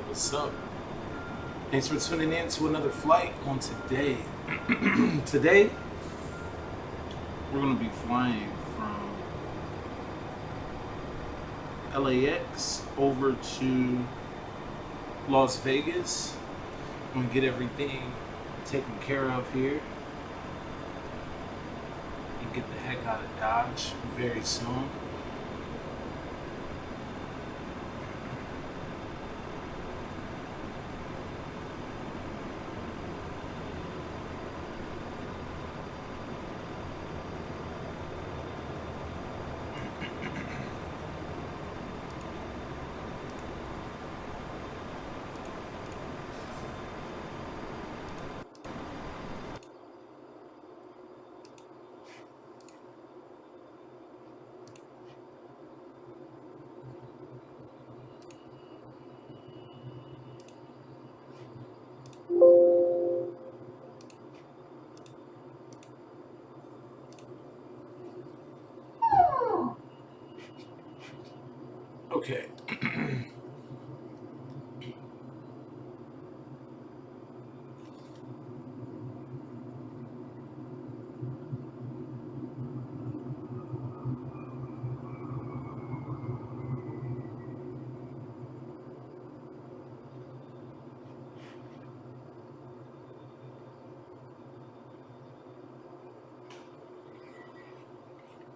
What's up? Thanks for tuning in to another flight on today. Today, we're going to be flying from LAX over to Las Vegas. I'm going to get everything taken care of here and get the heck out of Dodge very soon. Okay.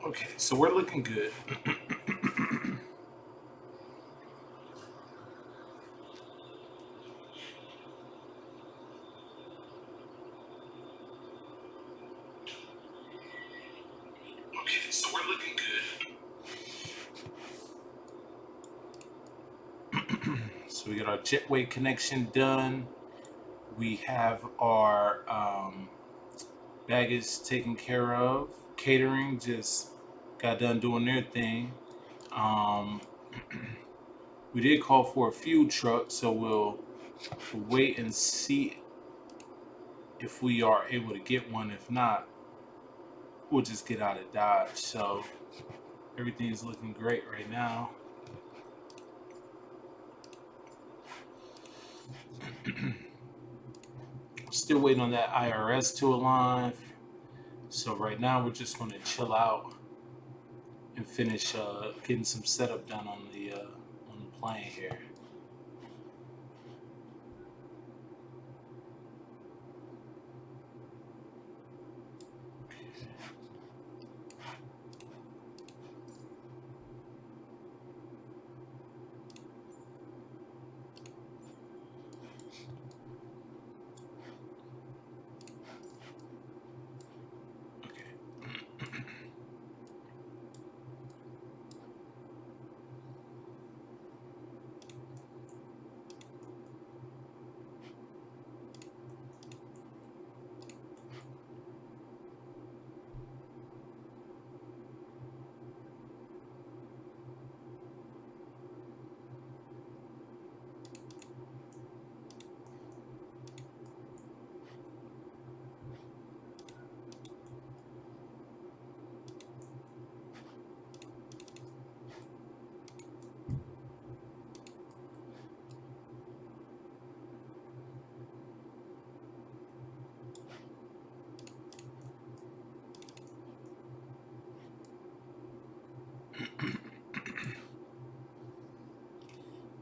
Okay, so we're looking good. Okay, so we're looking good. So we got our jetway connection done. We have our baggage taken care of. Catering just got done doing their thing. Um, we did call for a fuel truck, so we'll wait and see if we are able to get one. If not, we'll just get out of Dodge. So everything is looking great right now. Still waiting on that IRS to align. So right now we're just going to chill out and finish getting some setup done on the plane here.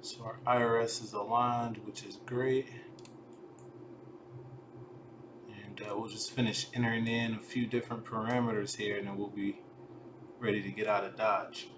So our IRS is aligned, which is great. And we'll just finish entering in a few different parameters here, and then we'll be ready to get out of Dodge.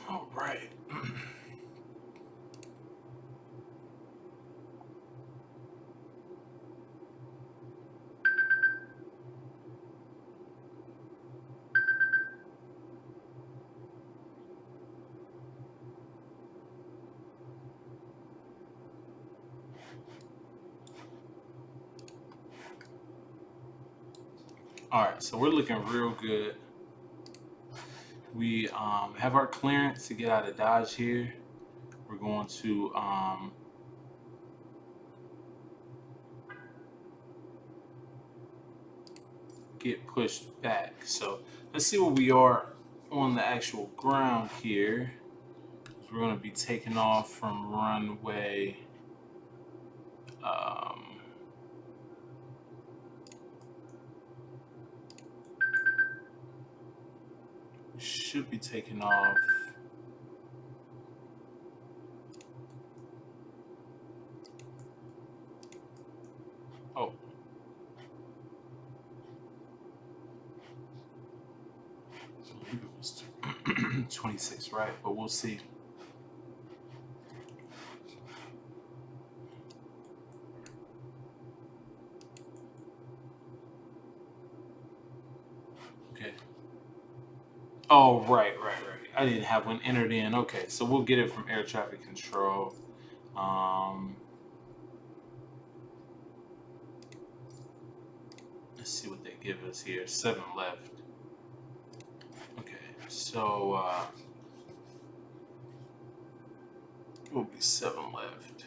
All right. All right, so we're looking real good. We have our clearance to get out of Dodge here. We're going to get pushed back. So let's see where we are on the actual ground here. We're going to be taking off from runway. We should be taking off. Oh. I believe it was 26, right? But we'll see. Okay. Oh, right. I didn't have one entered in. Okay, so we'll get it from air traffic control. Let's see what they give us here. 7 left. Okay, so will be 7 left.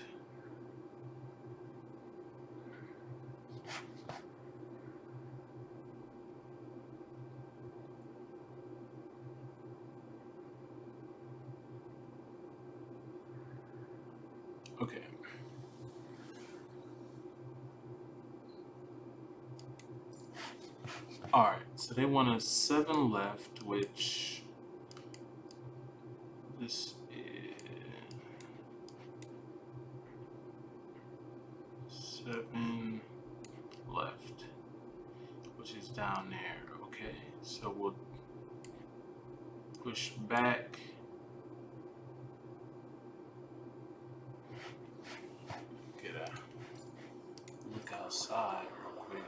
Okay. All right, so they want us 7 left, which this is 7 left, which is down there. Okay, so we'll push back. Get a look outside real quick.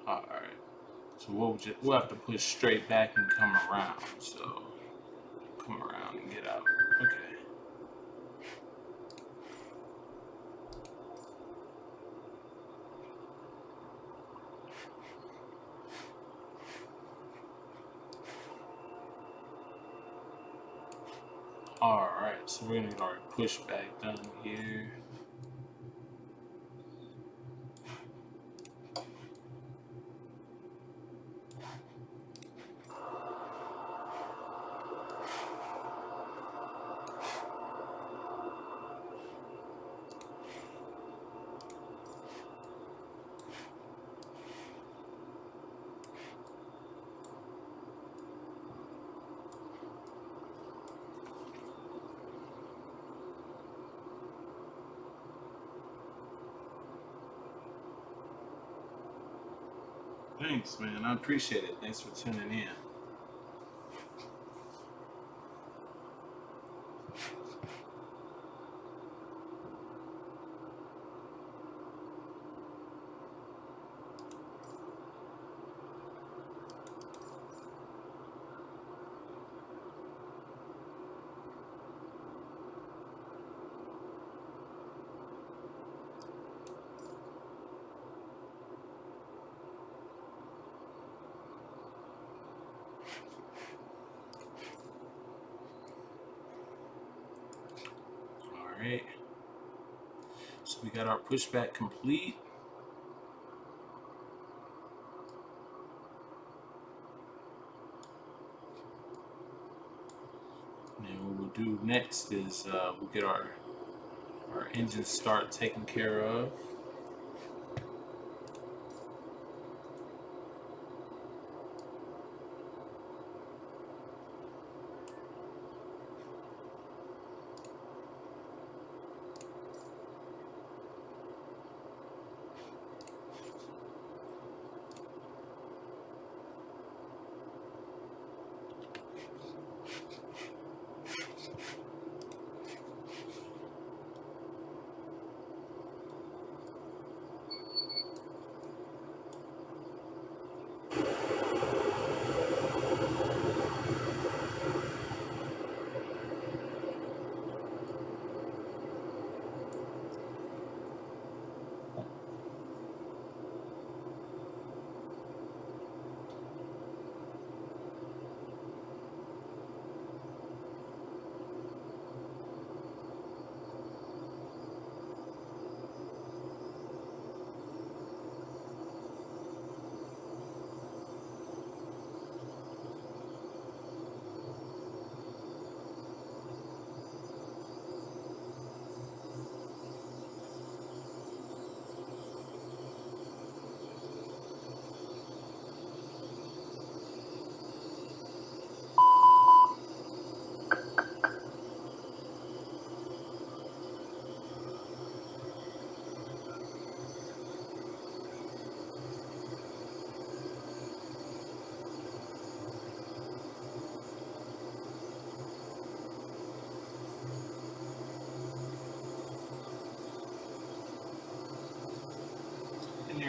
All right. So we'll have to push straight back and come around. So come around and get out. Okay. All right. So we're gonna get our pushback done here. Thanks, man. I appreciate it. Thanks for tuning in. All right. So we got our pushback complete. And what we'll do next is we'll get our engine start taken care of.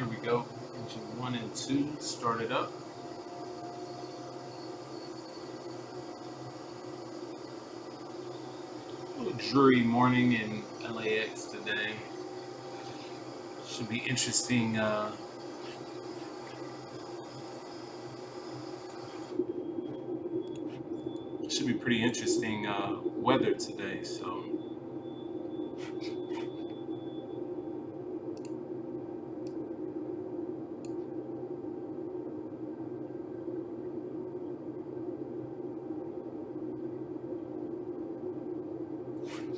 Here we go. Engine 1 and 2 started up. A little dreary morning in LAX today. Should be interesting. Should be pretty interesting weather today. So.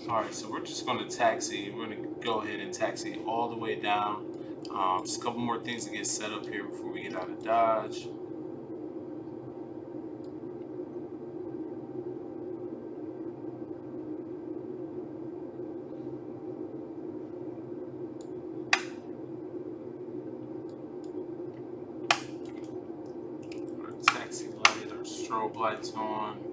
Alright, so we're just going to taxi. We're going to go ahead and taxi all the way down. Just a couple more things to get set up here before we get out of Dodge. Our taxi light, our strobe lights on.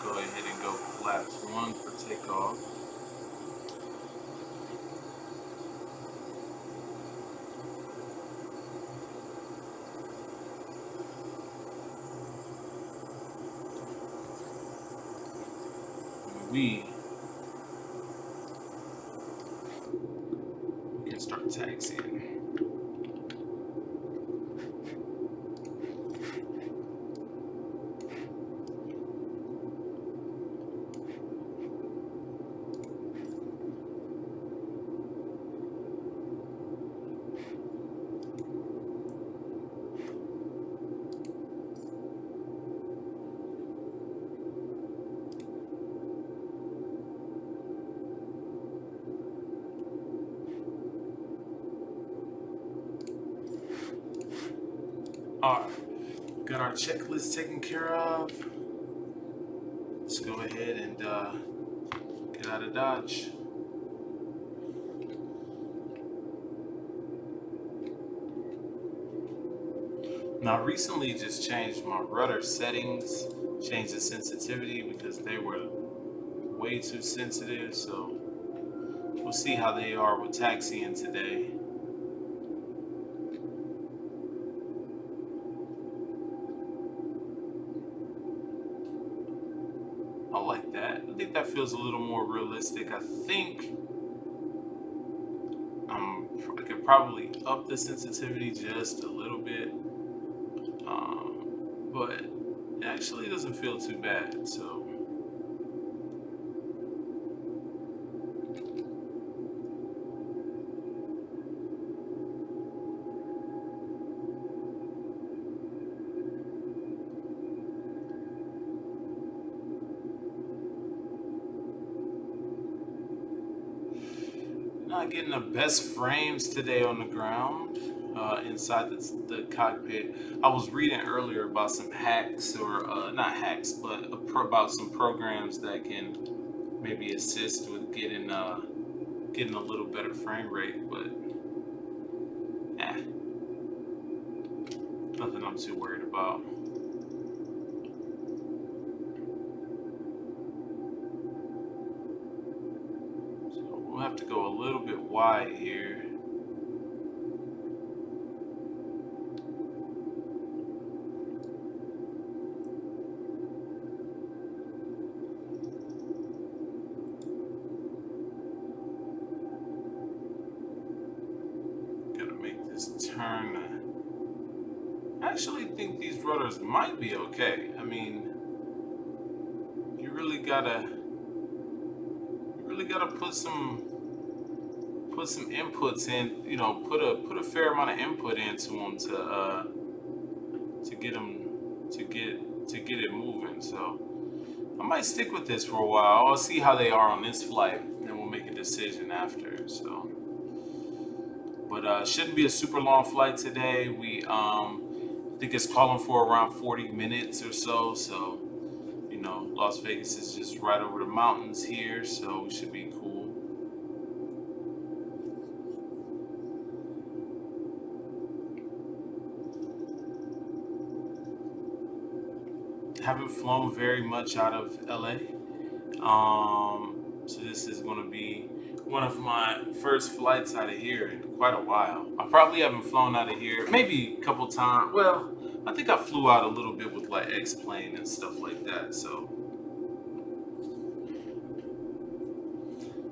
Go ahead and go flaps 1 for takeoff. We can start taxiing. Alright, got our checklist taken care of. Let's go ahead and get out of Dodge. Now, I recently just changed my rudder settings, changed the sensitivity because they were way too sensitive. So we'll see how they are with taxiing today. I like that. I think that feels a little more realistic. I think I could probably up the sensitivity just a little bit, but it actually doesn't feel too bad. So. Not getting the best frames today on the ground inside the cockpit. I was reading earlier about some hacks, or not hacks, but about some programs that can maybe assist with getting a little better frame rate. But nothing I'm too worried about. We'll have to go a little bit wide here. Gotta make this turn. I actually think these rudders might be okay. I mean, you really gotta put some inputs in, put a fair amount of input into them to get it moving. So I might stick with this for a while. I'll see how they are on this flight, and we'll make a decision after. So, but shouldn't be a super long flight today. We I think it's calling for around 40 minutes or so. So, Las Vegas is just right over the mountains here, so we should be cool. haven't flown very much out of LA. So this is going to be one of my first flights out of here in quite a while. I probably haven't flown out of here maybe a couple times. Well, I think I flew out a little bit with like X-plane and stuff like that. So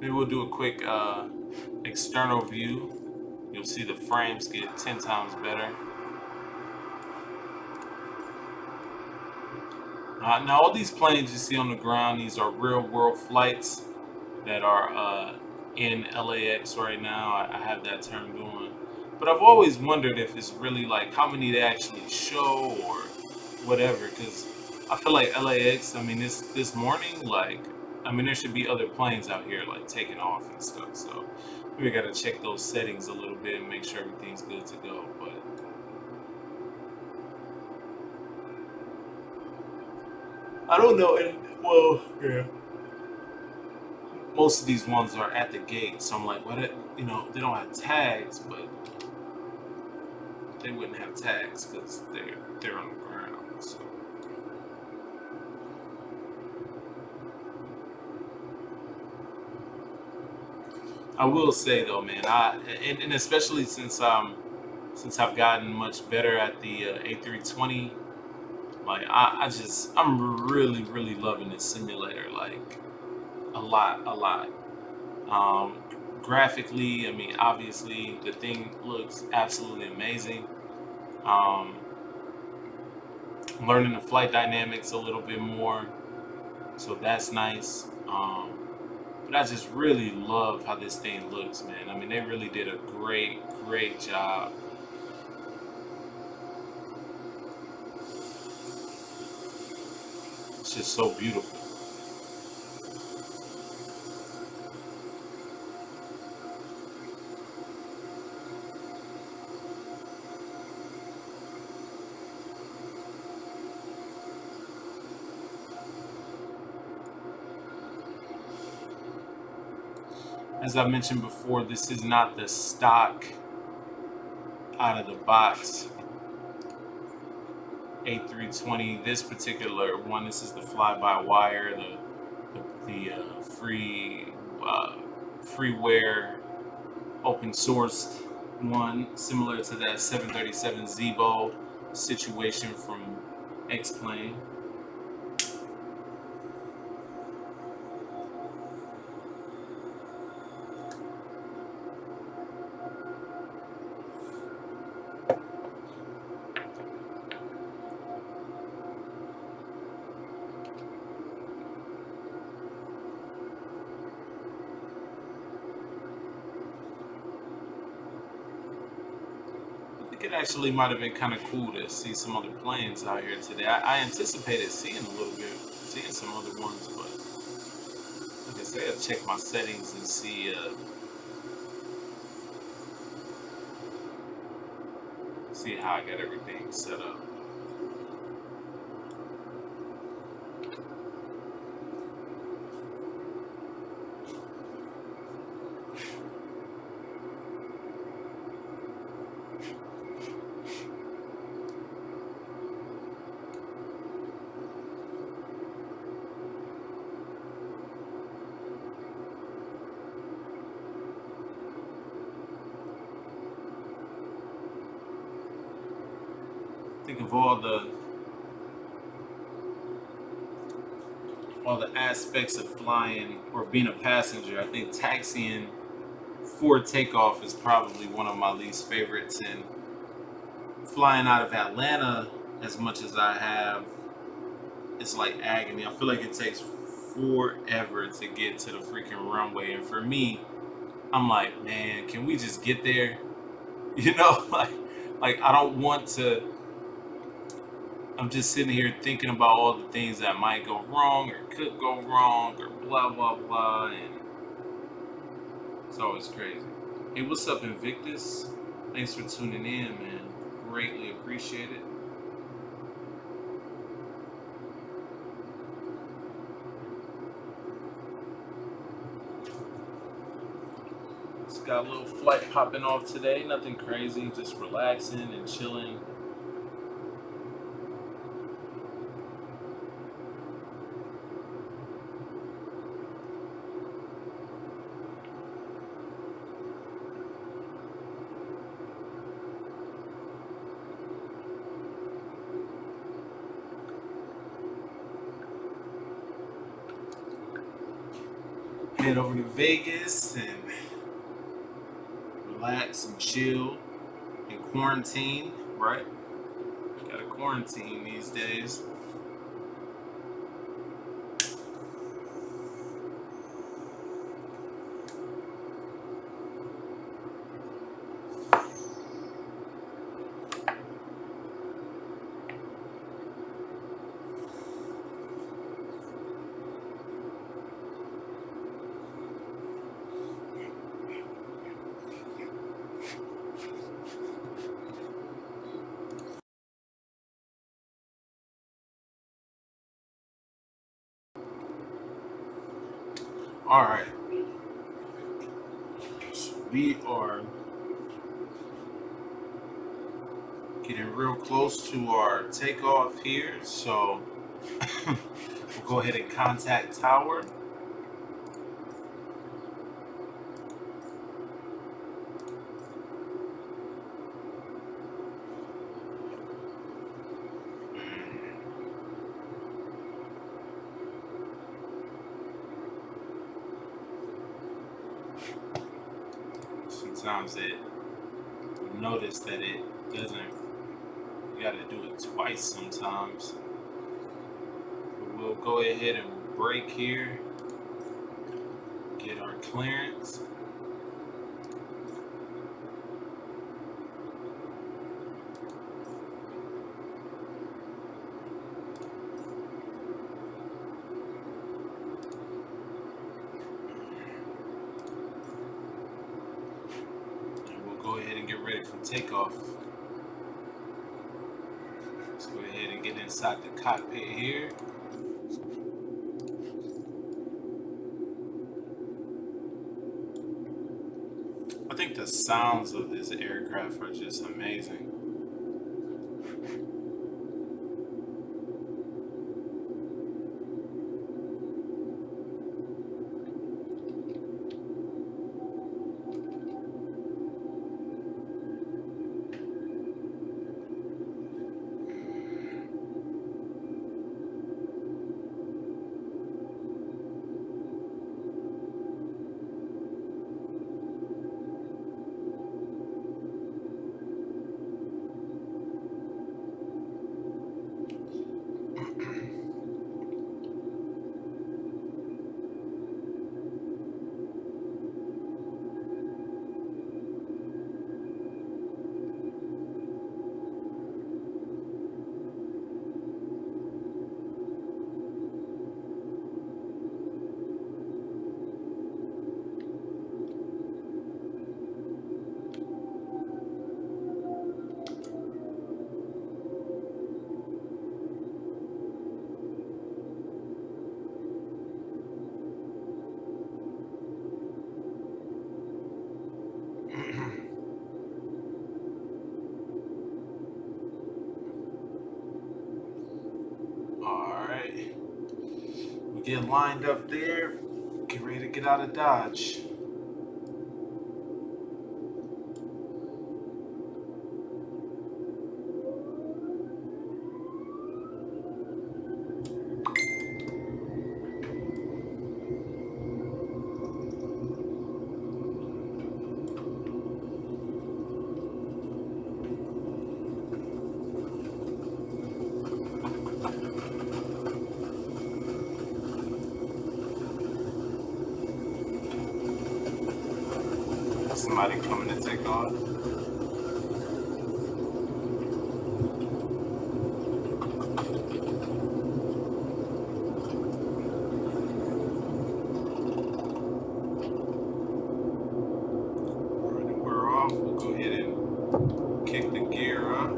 maybe we'll do a quick external view. You'll see the frames get 10 times better. Now all these planes you see on the ground, these are real world flights that are in LAX right now. I have that term going. But I've always wondered if it's really like how many they actually show or whatever. Because I feel like LAX, I mean, this morning, like, I mean, there should be other planes out here like taking off and stuff. So we got to check those settings a little bit and make sure everything's good to go. But I don't know. Well, yeah. Most of these ones are at the gate, so I'm like, what? They don't have tags, but they wouldn't have tags because they're on the ground. So I will say though, man, and especially since I've gotten much better at the A320, like I'm really loving this simulator, like a lot. Um, Graphically, I mean, obviously, the thing looks absolutely amazing. Um, Learning the flight dynamics a little bit more, so that's nice. But I just really love how this thing looks, man. I mean, they really did a great job. It's just so beautiful. As I mentioned before, this is not the stock out of the box A320. This particular one, this is the fly-by-wire, the freeware open sourced one, similar to that 737 Zebo situation from X-plane. It actually might have been kind of cool to see some other planes out here today. I anticipated seeing seeing some other ones, but like I said, I check my settings and see how I got everything set up. Think of all the aspects of flying or being a passenger. I think taxiing for takeoff is probably one of my least favorites, and flying out of Atlanta as much as I have, it's like agony. I feel like it takes forever to get to the freaking runway, and for me, I'm like, man, can we just get there? You know, like I don't want to. I'm just sitting here thinking about all the things that might go wrong or could go wrong or blah blah blah, and it's always crazy. Hey, what's up, Invictus? Thanks for tuning in, man. Greatly appreciate it. Just got a little flight popping off today. Nothing crazy, just relaxing and chilling. head over to Vegas and relax and chill and quarantine, right? Gotta quarantine these days. All right. So we are getting real close to our takeoff here. So we'll go ahead and contact tower. Sometimes you notice that it doesn't, you gotta do it twice sometimes. But we'll go ahead and brake here, get our clearance. And we'll go ahead and get ready for takeoff. Let's go ahead and get inside the cockpit here. I think the sounds of this aircraft are just amazing. Alright. We get lined up there. Get ready to get out of Dodge. Somebody coming to take off. Alright, we're off. We'll go ahead and kick the gear up.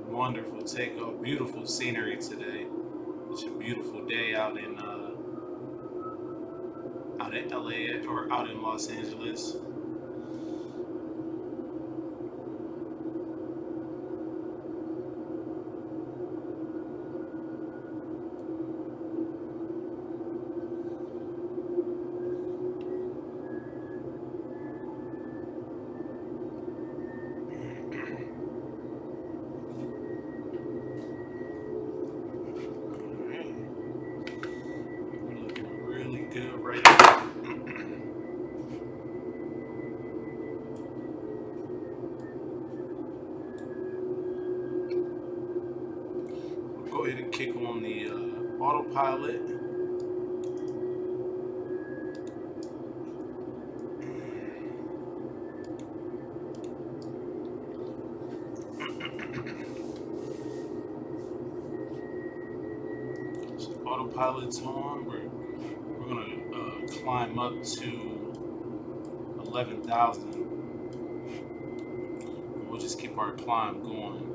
Wonderful takeoff, beautiful scenery today. It's a beautiful day out in LA or out in Los Angeles. go ahead and kick on the autopilot. So autopilot's on. We're gonna climb up to 11,000. We'll just keep our climb going.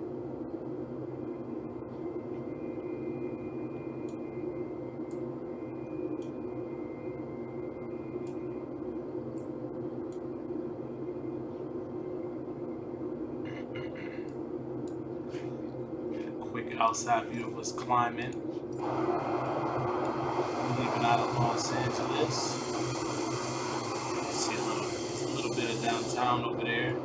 Quick outside view of us climbing. Leaving out of Los Angeles. See a little bit of downtown over there.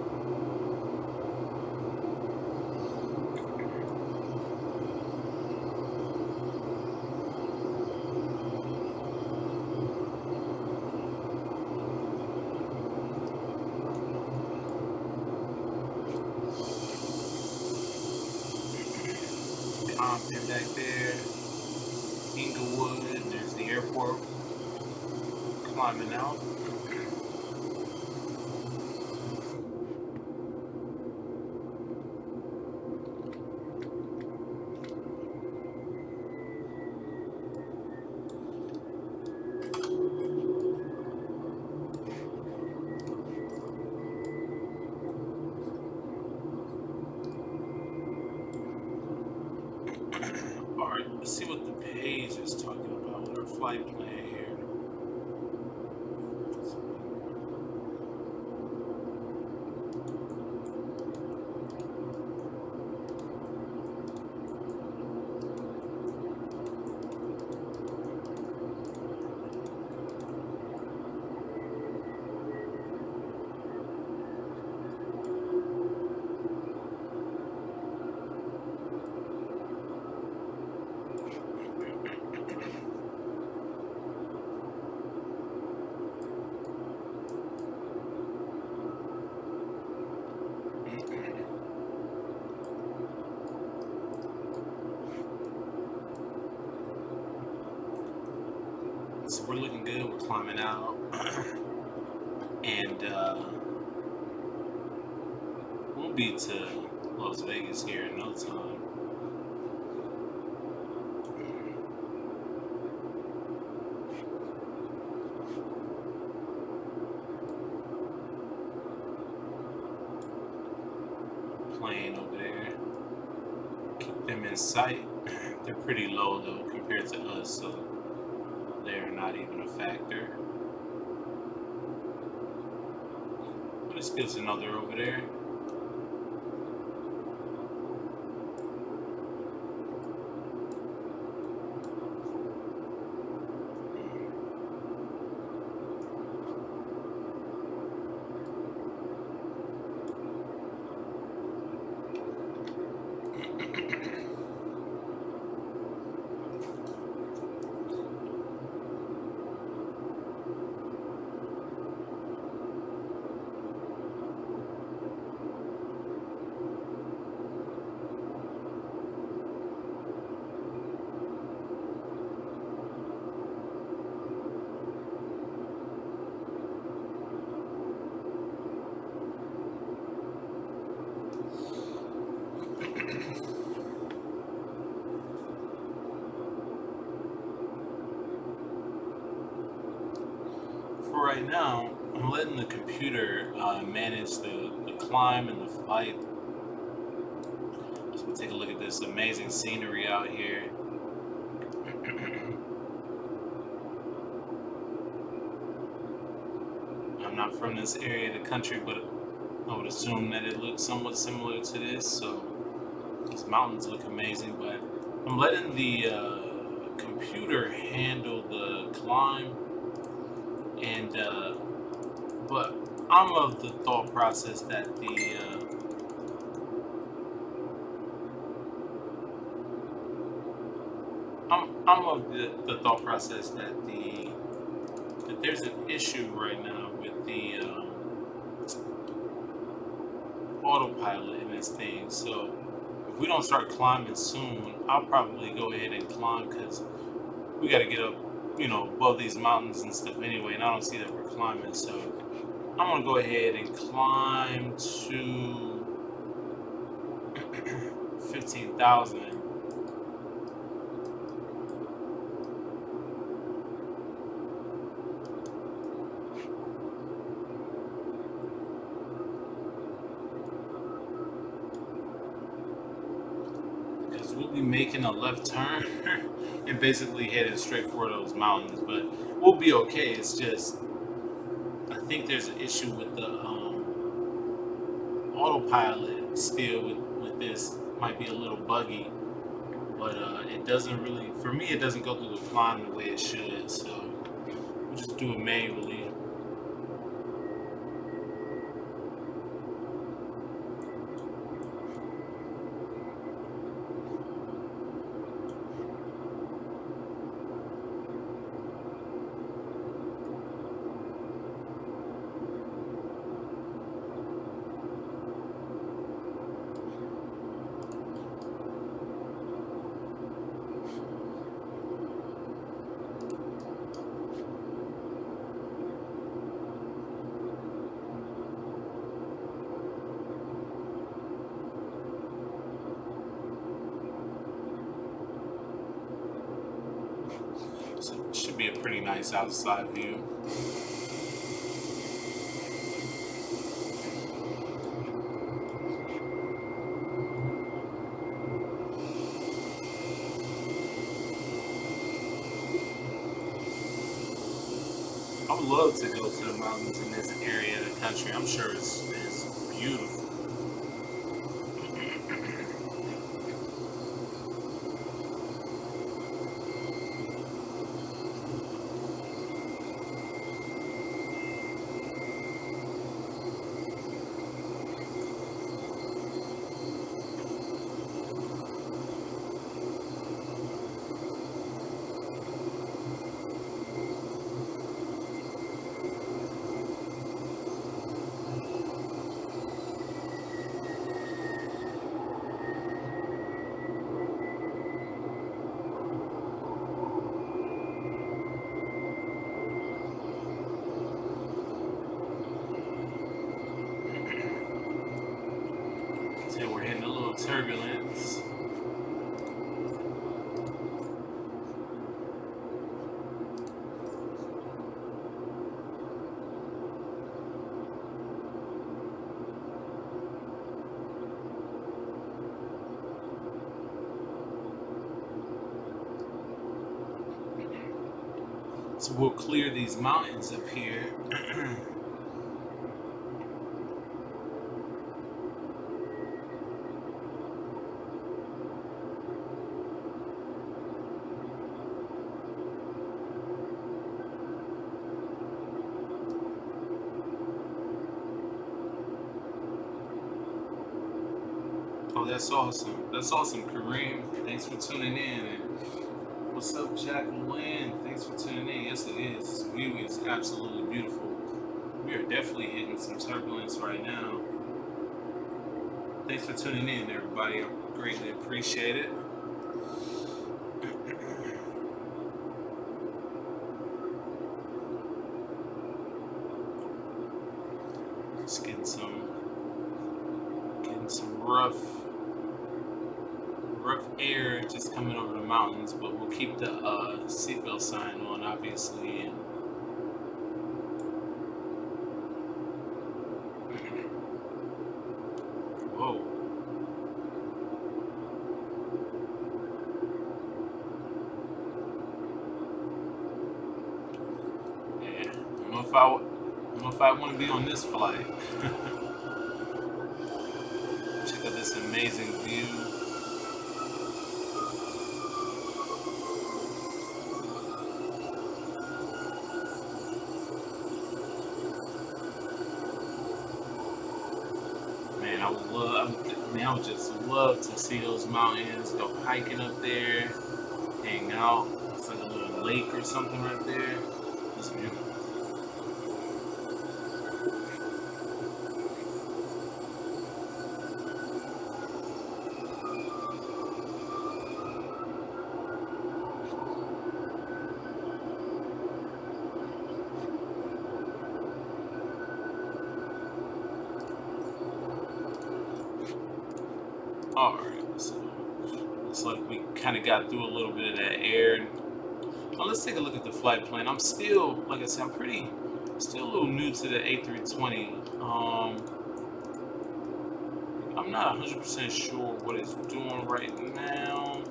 Compton back there. Inglewood. There's the airport. Climbing out. Alright, let's see what the page is talking about with our flight plan here. So we're looking good, we're climbing out, and we'll be to Las Vegas here in no time. Plane over there, keep them in sight. They're pretty low though compared to us, so they're not even a factor. But it's good to know they're over there. For right now, I'm letting the computer manage the climb and the flight. So we'll take a look at this amazing scenery out here. I'm not from this area of the country, but I would assume that it looks somewhat similar to this. So these mountains look amazing, but I'm letting the computer handle the climb. And but I'm of the thought process that I'm of the thought process that that there's an issue right now with the autopilot in this thing. So if we don't start climbing soon, I'll probably go ahead and climb because we got to get up, above these mountains and stuff anyway. And I don't see that we're climbing, so I'm gonna go ahead and climb to 15,000. Because we'll be making a left turn and basically heading straight for those mountains, but we'll be okay. It's just I think there's an issue with the autopilot still with this. Might be a little buggy, but it doesn't really, for me, it doesn't go through the climb the way it should. So we'll just do it manually. So it should be a pretty nice outside view. I would love to go to the mountains in this area of the country. I'm sure it's beautiful. So we're hitting a little turbulence. So we'll clear these mountains up here. Oh, that's awesome. That's awesome, Kareem. Thanks for tuning in. And what's up, Jacqueline? Thanks for tuning in. Yes, it is. This view is absolutely beautiful. We are definitely hitting some turbulence right now. Thanks for tuning in, everybody. I greatly appreciate it. Just getting some rough air just coming over the mountains, but we'll keep the seatbelt sign on, obviously. And whoa. Yeah, I don't know if I want to be on this flight. Check out this amazing view. I would just love to see those mountains, go hiking up there, hang out. It's like a little lake or something right there. It's beautiful. All right, so it's like we kind of got through a little bit of that air. Now let's take a look at the flight plan. I'm still, like I said, still a little new to the A320. I'm not 100% sure what it's doing right now.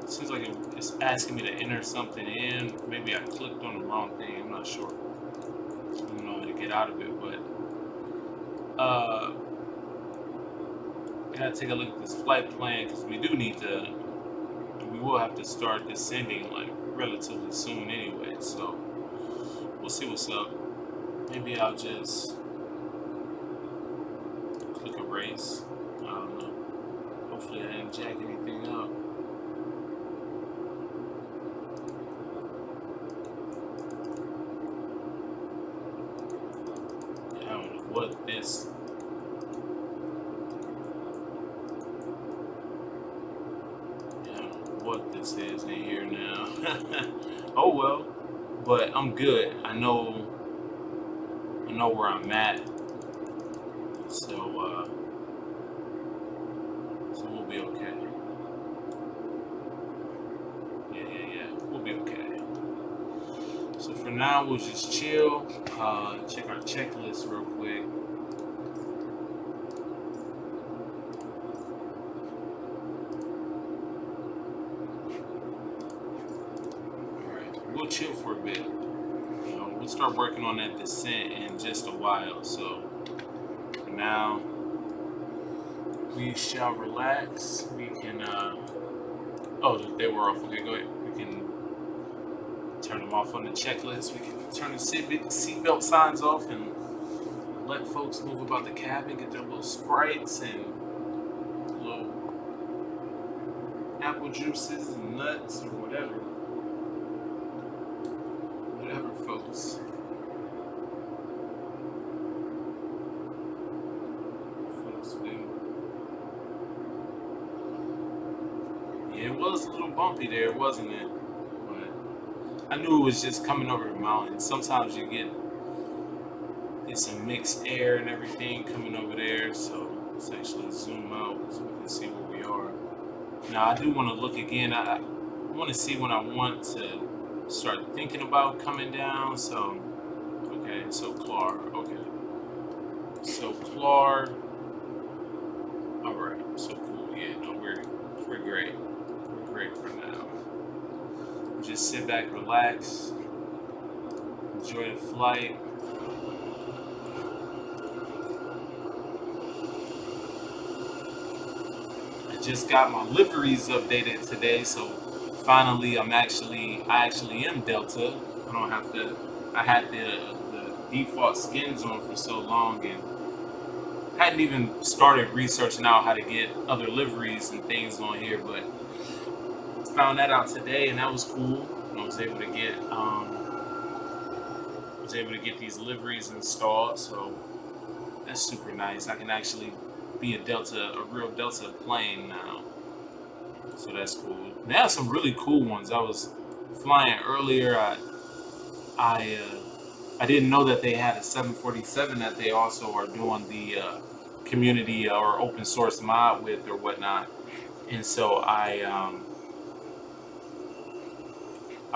It seems like it's asking me to enter something in. Maybe I clicked on the wrong thing. I'm not sure. I don't know how to get out of it, but I gotta take a look at this flight plan because we will have to start descending like relatively soon anyway. So we'll see what's up. Maybe I'll just click erase. I don't know. Hopefully I didn't jack anything up. Yeah, I don't know what this. Yeah, I don't know what this is in here now. Oh well, but I'm good. I know where I'm at. So we'll be okay. Yeah. We'll be okay. So for now, we'll just chill. Check our checklist real quick. All right, we'll chill for a bit. We'll start working on that descent in just a while. So for now, we shall relax. We can. Oh, they were off. Okay, go ahead. We can turn them off on the checklist. We can turn the seatbelt signs off and let folks move about the cabin, get their little Sprites and little apple juices and nuts or whatever. Whatever, folks. Folks do. Yeah, it was a little bumpy there, wasn't it? I knew it was just coming over the mountain. Sometimes you get some mixed air and everything coming over there. So let's actually zoom out so we can see where we are. Now I do want to look again. I want to see when I want to start thinking about coming down. So okay, so Clar. Okay, so Clar. All right, so cool. Yeah, no, we're great. We're great for now. Just sit back, relax, enjoy the flight. I just got my liveries updated today, so finally I actually am Delta. I don't have to. I had the default skins on for so long and hadn't even started researching out how to get other liveries and things on here, but found that out today, and that was cool. I was able to get these liveries installed, so that's super nice. I can actually be a real Delta plane now, so that's cool. They have some really cool ones. I was flying earlier. I didn't know that they had a 747 that they also are doing the community or open source mod with or whatnot, and so I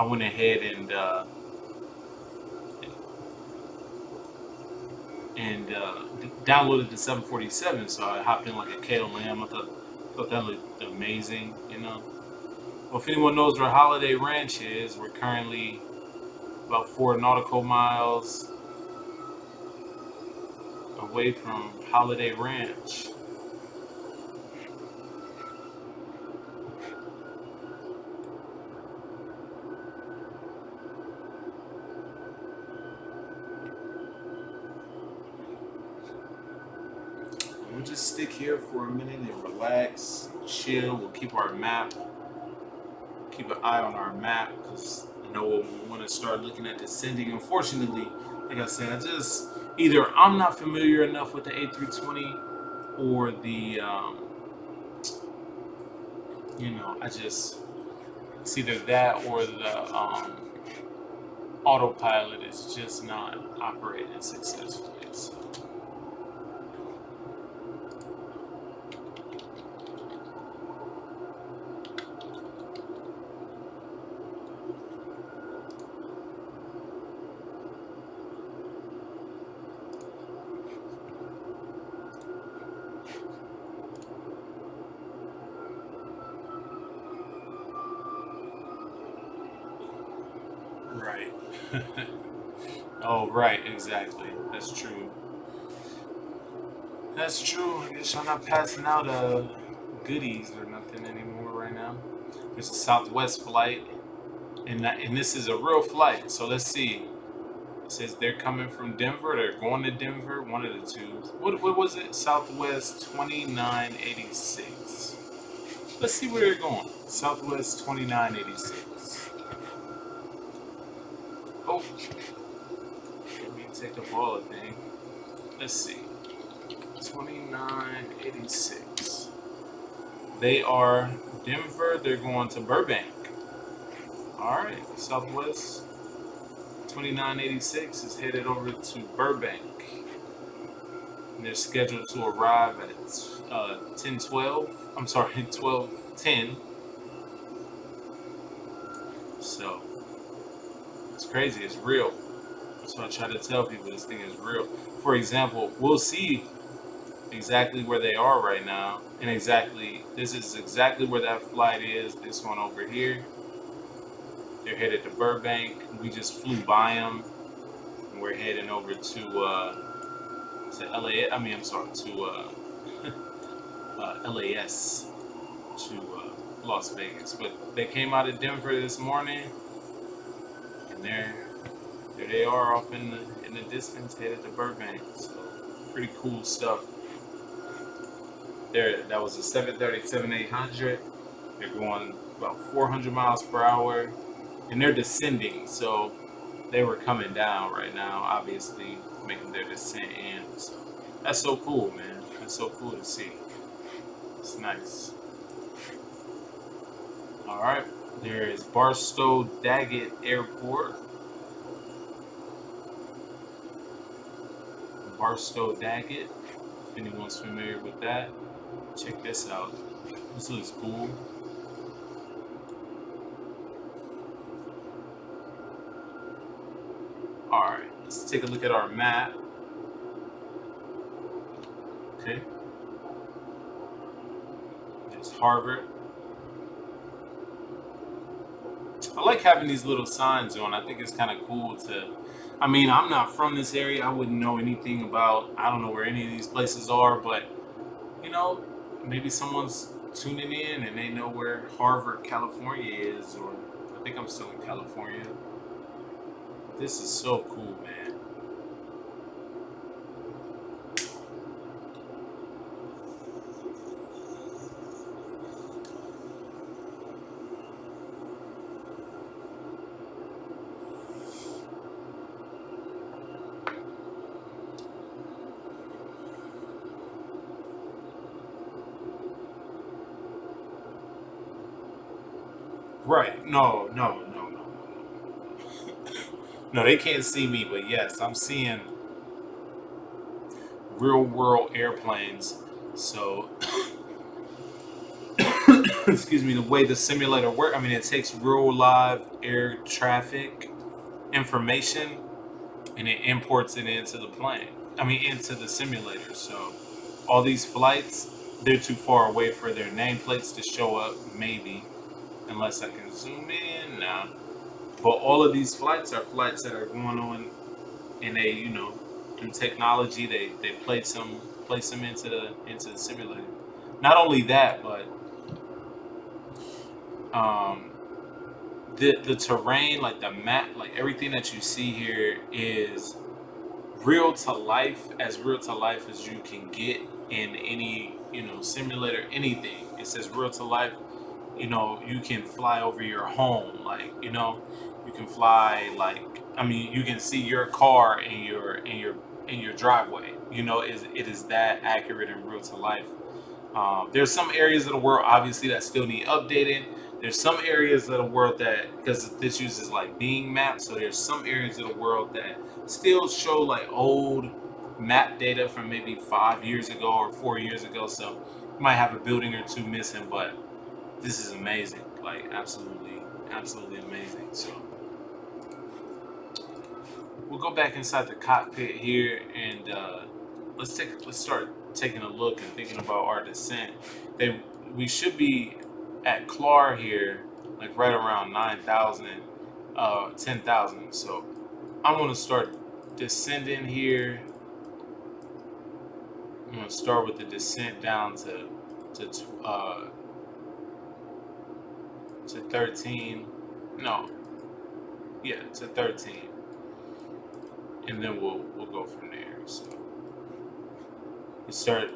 went ahead and downloaded the 747. So I hopped in like a KLM. I thought that looked amazing, you know. Well, if anyone knows where Holiday Ranch is, we're currently about 4 nautical miles away from Holiday Ranch. We'll just stick here for a minute and relax, chill. We'll keep an eye on our map because I know we want to start looking at descending. Unfortunately, like I said, either I'm not familiar enough with the A320 or it's either that or the autopilot is just not operating successfully. So. Oh, right, exactly. That's true. That's true. I guess I'm not passing out goodies or nothing anymore right now. There's a Southwest flight, and this is a real flight. So let's see. It says they're coming from Denver. They're going to Denver. One of the two. What was it? Southwest 2986. Let's see where they're going. Southwest 2986. Oh, let me take up all the thing. Let's see. 2986. They are Denver. They're going to Burbank. All right. Southwest 2986 is headed over to Burbank. And they're scheduled to arrive at 10:12. I'm sorry, 12:10. So it's crazy. It's real. So I try to tell people this thing is real. For example, we'll see exactly where they are right now, and this is exactly where that flight is. This one over here. They're headed to Burbank. We just flew by them, and we're heading over to LA. I mean, I'm sorry, to LAS, to Las Vegas. But they came out of Denver this morning, and there they are off in the distance, headed to Burbank. So pretty cool stuff. That was a 737-800. They're going about 400 miles per hour, and they're descending. So they were coming down right now, obviously making their descent in. So that's so cool, man. That's so cool to see. It's nice. All right, there is Barstow Daggett Airport. Barstow Daggett. If anyone's familiar with that, check this out. This looks cool. All right, let's take a look at our map. Okay, there's Harvard. I like having these little signs on. I think it's kind of cool to. I mean, I'm not from this area. I wouldn't know anything about. I don't know where any of these places are, but you know, maybe someone's tuning in and they know where Harvard, California is, or I think I'm still in California. This is so cool, man. Right. No. No, they can't see me, but yes, I'm seeing real world airplanes. So, excuse me, the way the simulator works, I mean, it takes real live air traffic information and it imports it into the plane. I mean, into the simulator. So, all these flights, they're too far away for their nameplates to show up, maybe, unless I can zoom in. Nah. But all of these flights are flights that are going on, and they, through technology, they place them into the simulator. Not only that, but um, the terrain, like the map, like everything that you see here is real to life as you can get in any simulator, anything. It says real to life. You can fly over your home, like you can fly, like, I mean, you can see your car in your driveway. It is that accurate and real to life. There's some areas of the world, obviously, that still need updating. There's some areas of the world that, because this uses like Bing maps, so there's some areas of the world that still show like old map data from maybe 5 years ago or 4 years ago. So you might have a building or two missing, but this is amazing, like absolutely amazing. So we'll go back inside the cockpit here, and let's start taking a look and thinking about our descent. We should be at Clar here, like right around 9,000, 10,000. So I'm gonna start descending here. I'm gonna start with the descent down to to 13. No, yeah, to 13, and then we'll go from there. So we start.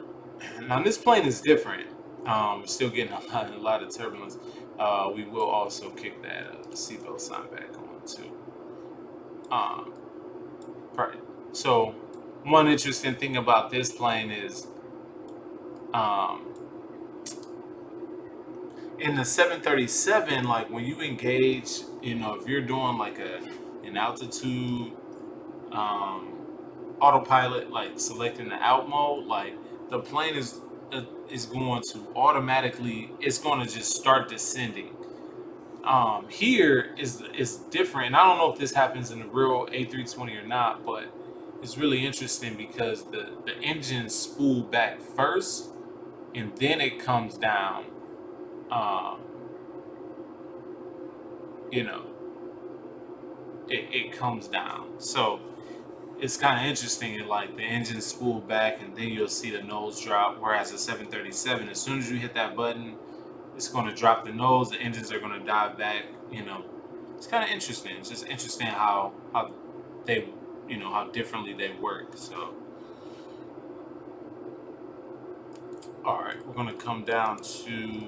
Now this plane is different. We're still getting a lot of turbulence. We will also kick that seatbelt sign back on too. Um, right. So one interesting thing about this plane is um, in the 737, like when you engage, if you're doing like an altitude um, autopilot, like selecting the out mode, like the plane is going to automatically, it's going to just start descending. Here is different, and I don't know if this happens in the real A320 or not, but it's really interesting because the engine spool back first, and then it comes down. Um, you know, it comes down. So it's kind of interesting. Like the engine spool back, and then you'll see the nose drop. Whereas the 737, as soon as you hit that button, it's going to drop the nose. The engines are going to dive back. It's kind of interesting. It's just interesting how they, how differently they work. So, all right, we're going to come down to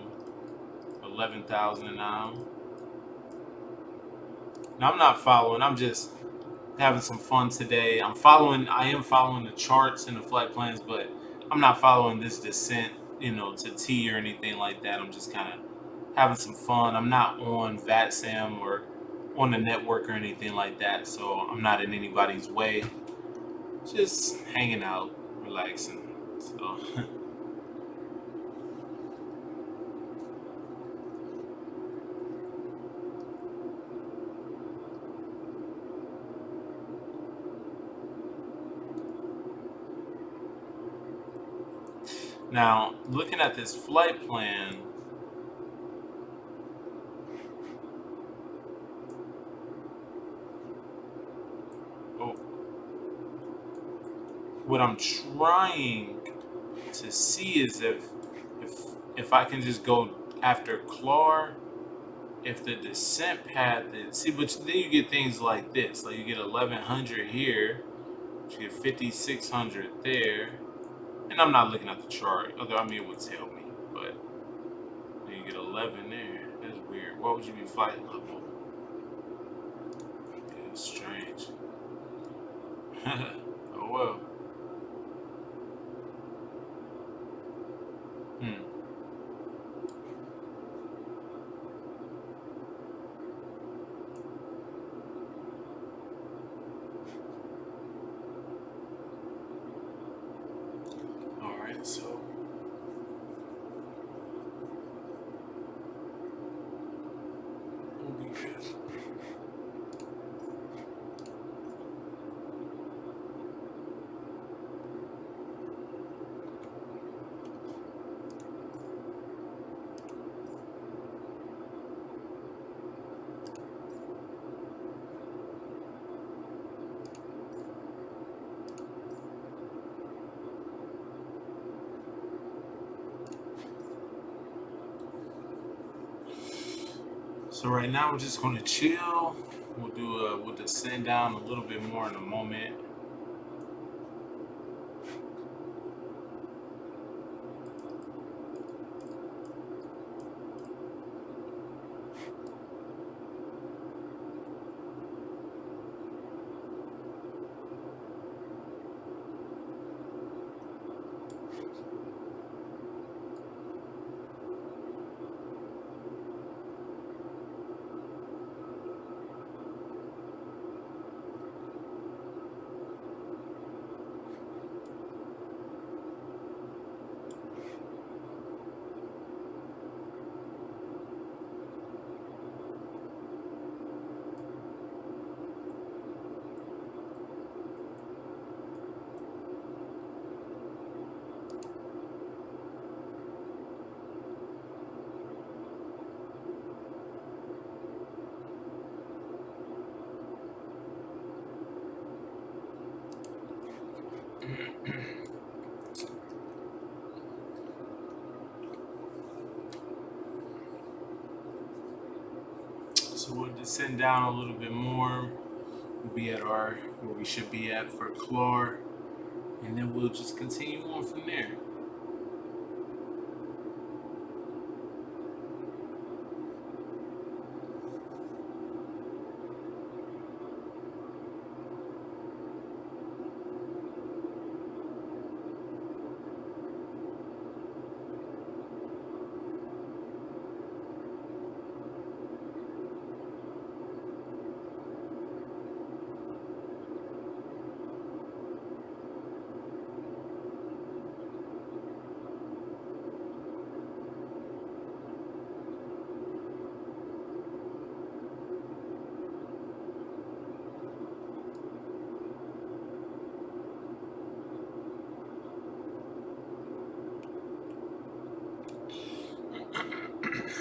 11,000 now. Now I'm not following. I'm just having some fun today. I am following the charts and the flight plans, but I'm not following this descent, to T or anything like that. I'm just kind of having some fun. I'm not on VATSAM or on the network or anything like that, so I'm not in anybody's way. Just hanging out, relaxing. So now looking at this flight plan, oh, what I'm trying to see is if if I can just go after Clar, if the descent path is, see, but then you get things like this, like you get 1100 here, you get 5600 there, and I'm not looking at the chart, although I mean it would tell me, but then you get 11 there. That's weird. Why would you be flight level? Yeah, it's strange. Oh well. Hmm. All right, so we'll be good. So right now we're just gonna chill. We'll descend down a little bit more in a moment. So we'll descend down a little bit more. We'll be at where we should be at for Clar, and then we'll just continue on from there.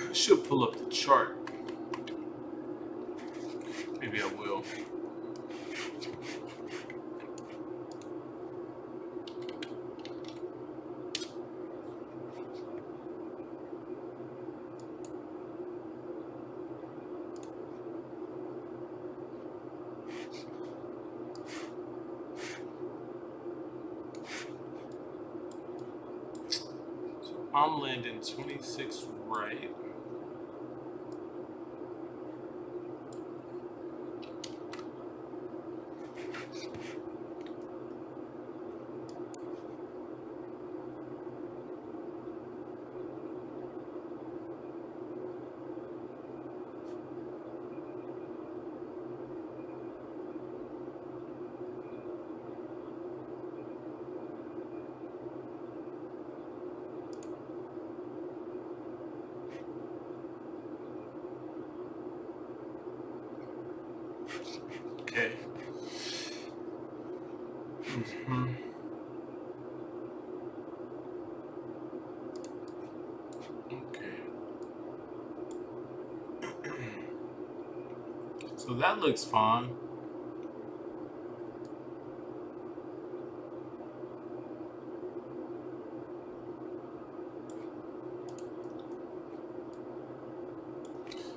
I should pull up the chart. Maybe I will. So I'm landing 26 right. Okay. Okay. So that looks fine.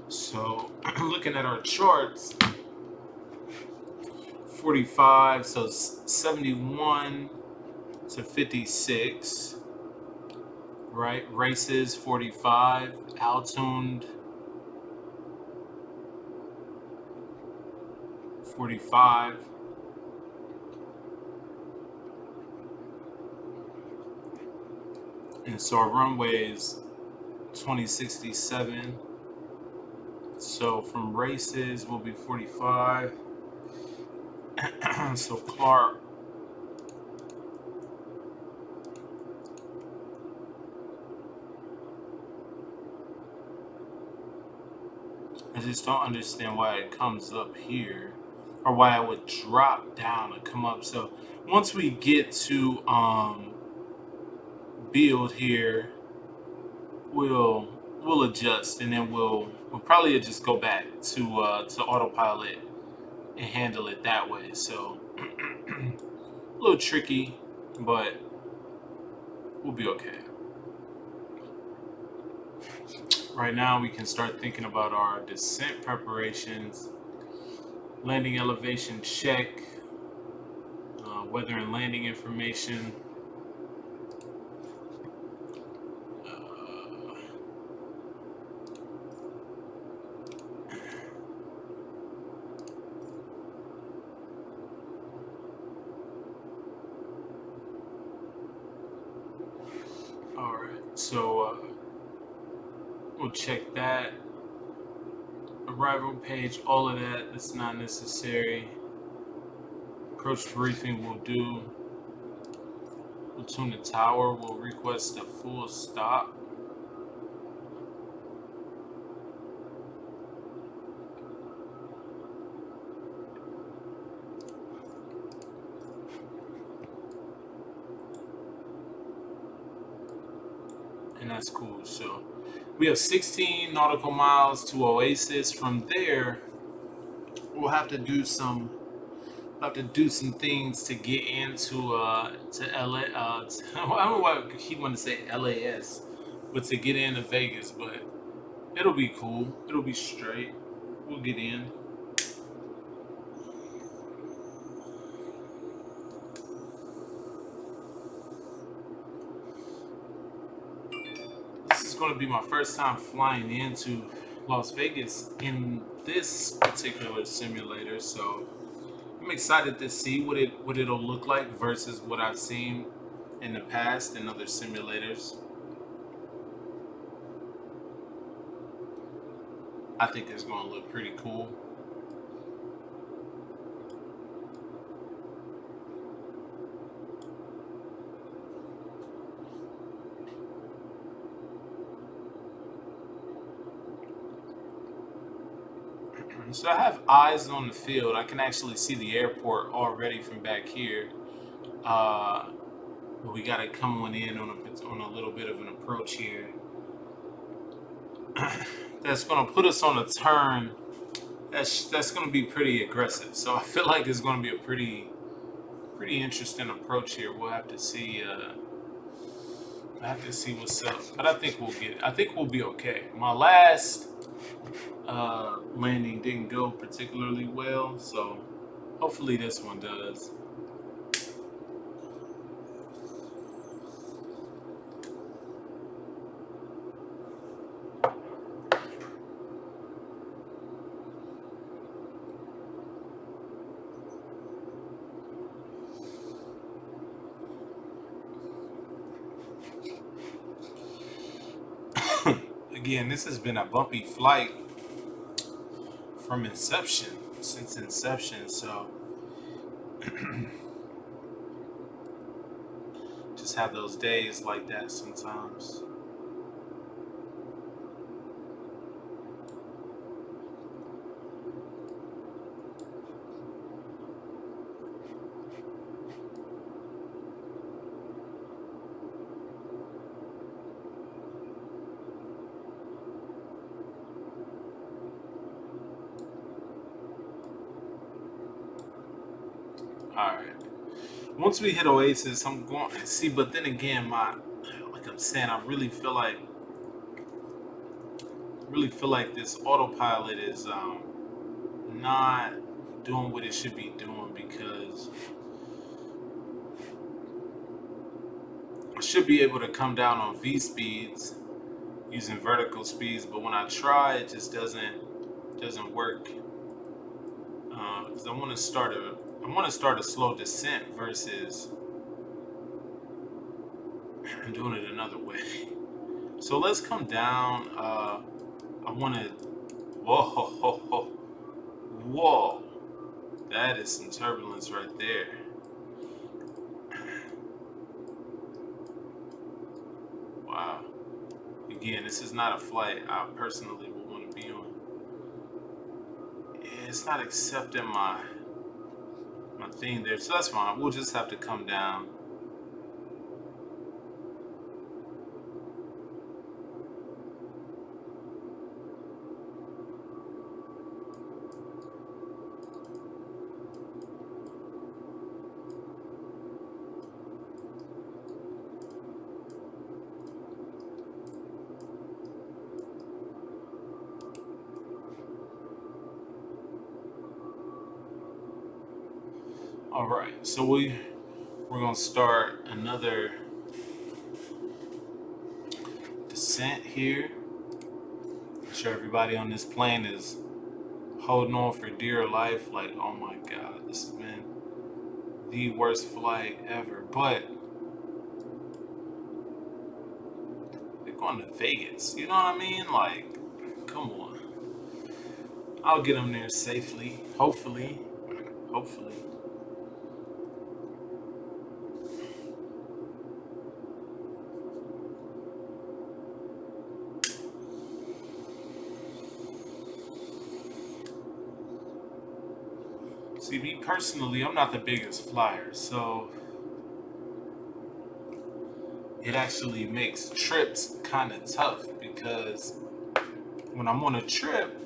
So looking at our charts, 45, so 71 to 56, right? Races 45, Altuned 45. And so our runway is 2067. So from races will be 45. So Clark. I just don't understand why it comes up here, or why I would drop down and come up. So once we get to build here, we'll adjust, and then we'll probably just go back to autopilot and handle it that way. So a little tricky, but we'll be okay. Right now, we can start thinking about our descent preparations, landing elevation check, weather and landing information. All right, so we'll check that. Arrival page, all of that, that's not necessary. Approach briefing will do. We'll tune the tower, we'll request a full stop. And that's cool. So we have 16 nautical miles to Oasis. From there, we'll have to do some things to get into to LA. I don't know why I keep wanting to say LAS, but to get into Vegas. But it'll be cool. It'll be straight. we'll get in. This is going to be my first time flying into Las Vegas in this particular simulator, so I'm excited to see what it'll look like versus what I've seen in the past in other simulators. I think it's going to look pretty cool. So I have eyes on the field. I can actually see the airport already from back here. But we got to come on in on a little bit of an approach here. That's going to put us on a turn. That's going to be pretty aggressive. So I feel like it's going to be a pretty interesting approach here. We'll have to see. I have to see what's up, but I think we'll get it. I think we'll be okay. My last landing didn't go particularly well, so hopefully this one does. Again, this has been a bumpy flight from inception, since inception, so just have those days like that sometimes. Alright. Once we hit Oasis, I'm going to see, but then again, like I'm saying, I really feel like this autopilot is not doing what it should be doing, because I should be able to come down on V speeds using vertical speeds, but when I try, it just doesn't work. Because I want to start a slow descent versus doing it another way. So let's come down. I want to. Whoa! That is some turbulence right there. Wow. Again, this is not a flight I personally would want to be on. It's not accepting my thing there, so that's fine. We'll just have to come down. All right, so we're gonna start another descent here. I'm sure everybody on this plane is holding on for dear life. Like, oh my God, this has been the worst flight ever. But they're going to Vegas. You know what I mean? Like, come on. I'll get them there safely. Hopefully. Hopefully. See, me personally, I'm not the biggest flyer, so it actually makes trips kind of tough, because when I'm on a trip,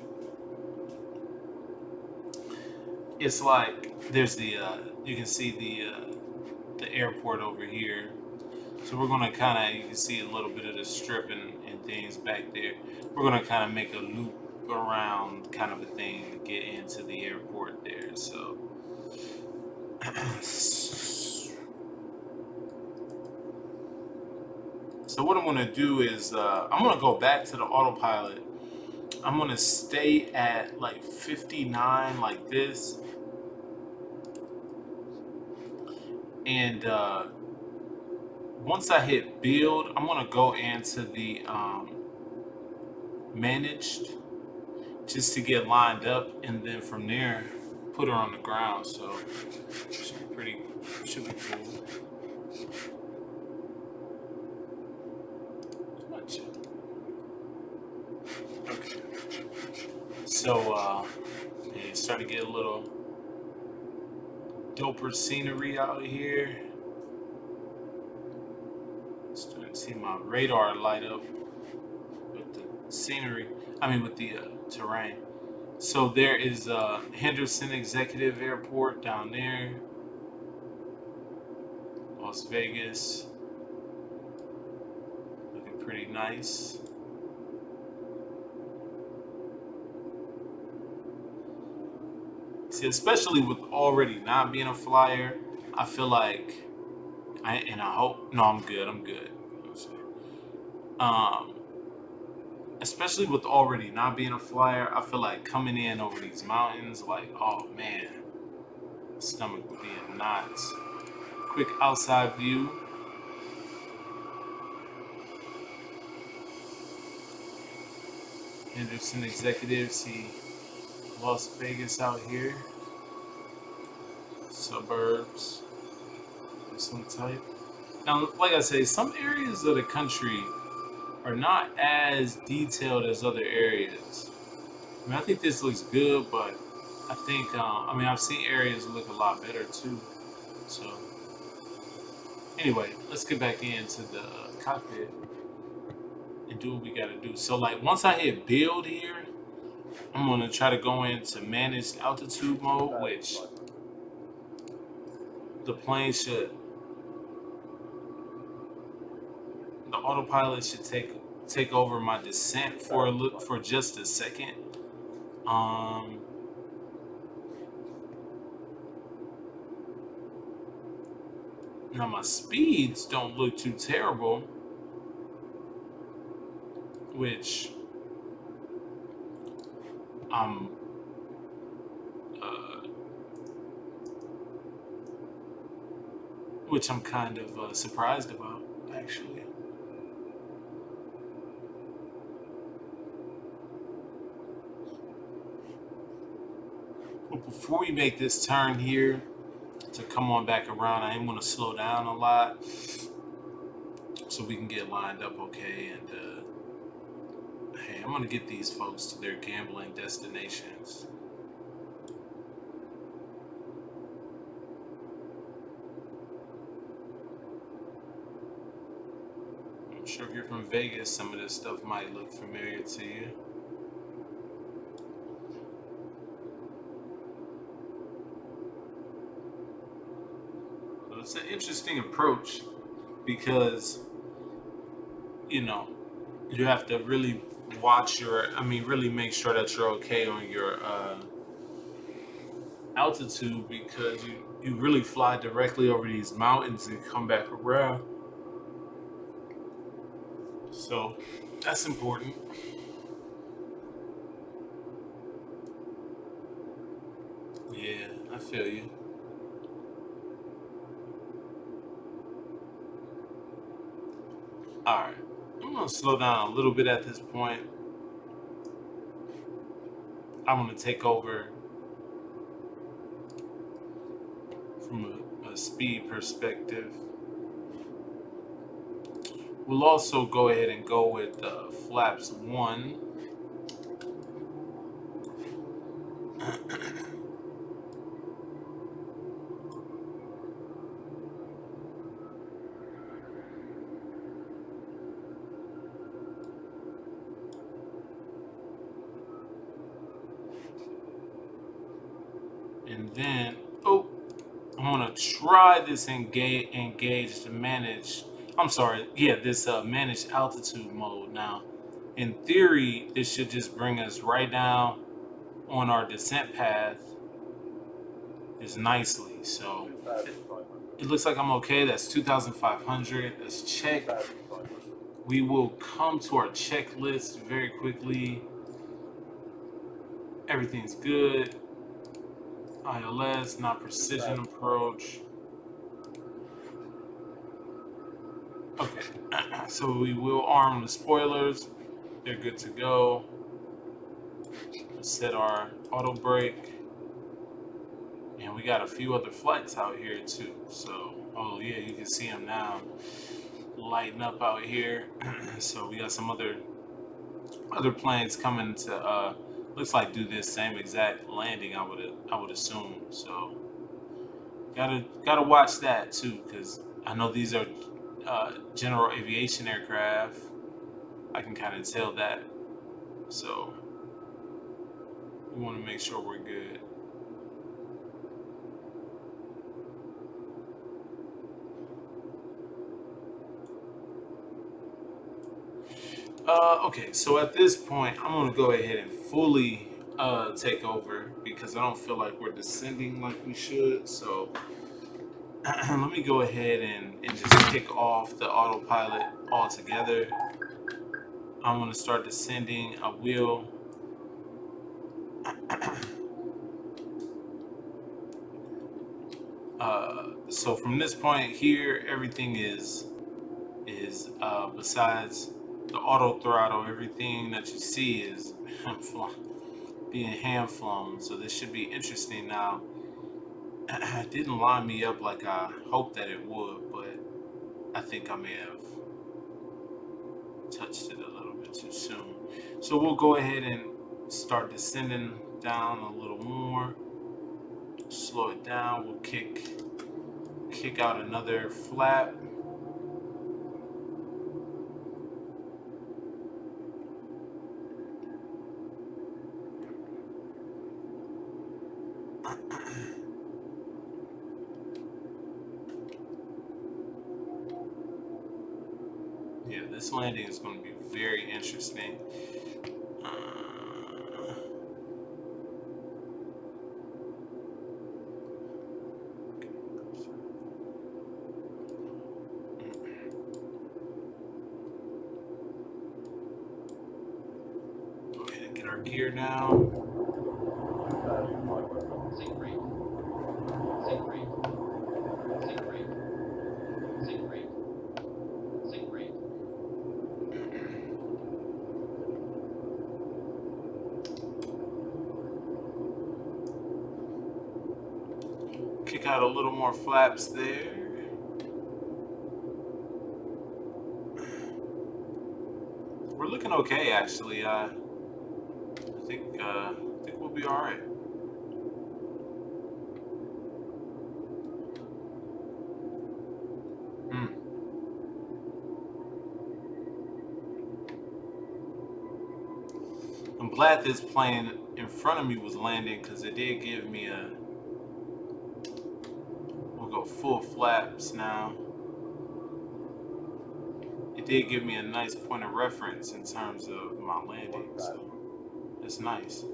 it's like there's the you can see the airport over here, so we're gonna kind of, you can see a little bit of the strip and things back there. We're gonna kind of make a loop around kind of a thing to get into the airport there. So what I'm gonna do is I'm gonna go back to the autopilot. I'm gonna stay at like 59 like this, and once I hit build, I'm gonna go into the managed just to get lined up, and then from there put her on the ground. So should be cool. Okay. So yeah, start to get a little doper scenery out here. Starting to see my radar light up with the scenery. I mean, with the terrain. So there is Henderson Executive Airport down there, Las Vegas, looking pretty nice. See, especially with already not being a flyer, I feel like, I hope, no, I'm good. Um, Especially with already not being a flyer, I feel like coming in over these mountains, like, oh man, stomach would be in knots. Quick outside view. Henderson Executive, see Las Vegas out here. Suburbs of some type. Now, like I say, some areas of the country are not as detailed as other areas. I mean, I think this looks good, but I think, I've seen areas look a lot better too. So, anyway, let's get back into the cockpit and do what we gotta do. So, like, once I hit build here, I'm gonna try to go into managed altitude mode, which the plane should, the autopilot should take over my descent for just a second. Now my speeds don't look too terrible, which I'm kind of surprised about, actually. But before we make this turn here to come on back around, I am going to slow down a lot so we can get lined up okay. And hey, I'm going to get these folks to their gambling destinations. I'm sure if you're from Vegas, some of this stuff might look familiar to you. So it's an interesting approach because, you have to really watch really make sure that you're okay on your altitude, because you really fly directly over these mountains and come back around. So that's important. Yeah, I feel you. All right, I'm gonna slow down a little bit at this point. I'm gonna take over from a speed perspective. We'll also go ahead and go with flaps 1. And then, I'm gonna try this engage to manage. I'm sorry, yeah, this managed altitude mode now. In theory, this should just bring us right down on our descent path just nicely. So it looks like I'm okay. That's 2,500. Let's check. We will come to our checklist very quickly. Everything's good. ILS, not precision approach. Okay, so we will arm the spoilers. They're good to go. Let's set our auto brake. And we got a few other flights out here too. So, oh yeah, you can see them now lighting up out here. So we got some other planes coming to looks like do this same exact landing. I would assume. So gotta watch that too, because I know these are general aviation aircraft. I can kind of tell that. So we want to make sure we're good. Okay, so at this point, I'm gonna go ahead and fully take over because I don't feel like we're descending like we should. So let me go ahead and just kick off the autopilot altogether. I'm gonna start descending. I will. So from this point here, everything is besides the auto throttle, everything that you see is being hand flown. So this should be interesting. Now, it didn't line me up like I hoped that it would, but I think I may have touched it a little bit too soon. So we'll go ahead and start descending down a little more. Slow it down. We'll kick out another flap. Yeah, this landing is going to be very interesting. Go ahead and get our gear now. Kick out a little more flaps there. We're looking okay, actually. I think we'll be all right. I'm glad this plane in front of me was landing because it did give me a. We'll go full flaps now. It did give me a nice point of reference in terms of my landing, so that's nice.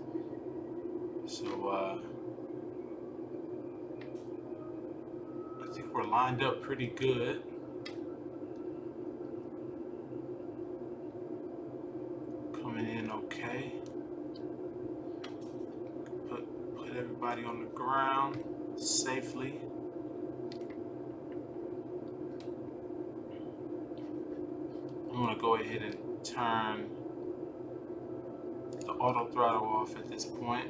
So I think we're lined up pretty good. Coming in okay. Put everybody on the ground safely. I'm gonna go ahead and turn the auto throttle off at this point.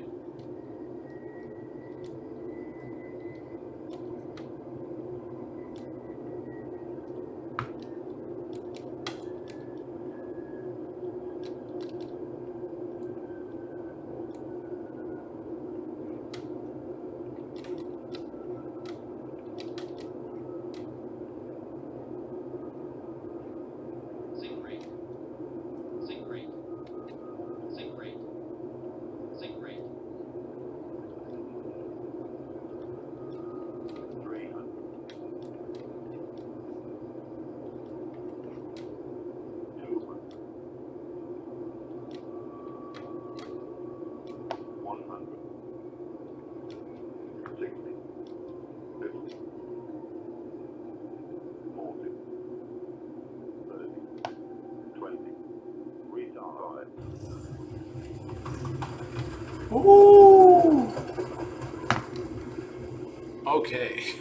Ooh. Okay.